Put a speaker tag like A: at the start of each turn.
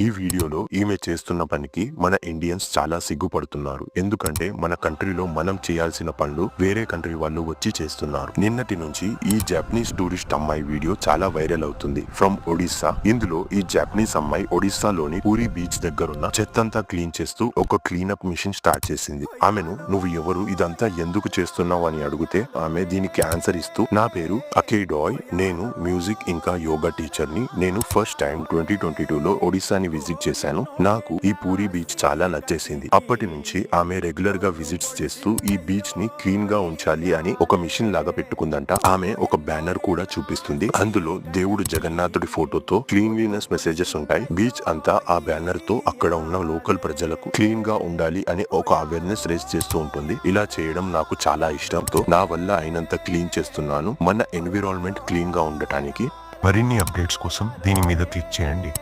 A: ఈ వీడియోలో ఈమె చేస్తున్న పనికి మన ఇండియన్స్ చాలా సిగ్గుపడుతున్నారు. ఎందుకంటే మన కంట్రీలో మనం చేయాల్సిన పనులు వేరే కంట్రీ వాళ్ళు వచ్చి చేస్తున్నారు. నిన్నటి నుంచి ఈ జాపనీస్ టూరిస్ట్ అమ్మాయి వీడియో చాలా వైరల్ అవుతుంది. ఫ్రమ్ ఒడిస్సా. ఇందులో ఈ జాపనీస్ అమ్మాయి ఒడిస్సాలోని పూరి బీచ్ దగ్గరున్న చెత్తంతా క్లీన్ చేస్తూ ఒక క్లీనప్ మిషన్ స్టార్ట్ చేసింది. ఆమెను నువ్వు ఎవరు, ఇదంతా ఎందుకు చేస్తున్నావు అని అడిగితే ఆమె దీనికి ఆన్సర్ ఇస్తూ, నా పేరు అకేడాయ్, నేను మ్యూజిక్ ఇంకా యోగా టీచర్ ని. నేను ఫస్ట్ టైం 2022లో ఒడిస్సాని విజిట్ చేశాను. నాకు ఈ పూరి బీచ్ చాలా నచ్చేసింది. అప్పటి నుంచి ఆమె రెగ్యులర్ గా విజిట్స్ చేస్తూ ఈ బీచ్ ని క్లీన్ గా ఉంచాలి అని ఒక మిషన్ లాగా పెట్టుకుందంట. ఆమె ఒక బ్యానర్ కూడా చూపిస్తుంది. అందులో దేవుడు జగన్నాథుడి ఫోటోతో క్లీన్లీనెస్ మెసేజెస్ ఉంటాయి. బీచ్ అంతా ఆ బ్యానర్ తో అక్కడ ఉన్న లోకల్ ప్రజలకు క్లీన్ గా ఉండాలి అని ఒక అవేర్నెస్ రేస్ చేస్తూ ఉంటుంది. ఇలా చేయడం నాకు చాలా ఇష్టంతో నా వల్ల అయినంత క్లీన్ చేస్తున్నాను, మన ఎన్విరాన్మెంట్ క్లీన్ గా ఉండటానికి.
B: మరిన్ని అప్డేట్స్ కోసం దీని మీద క్లిక్ చేయండి.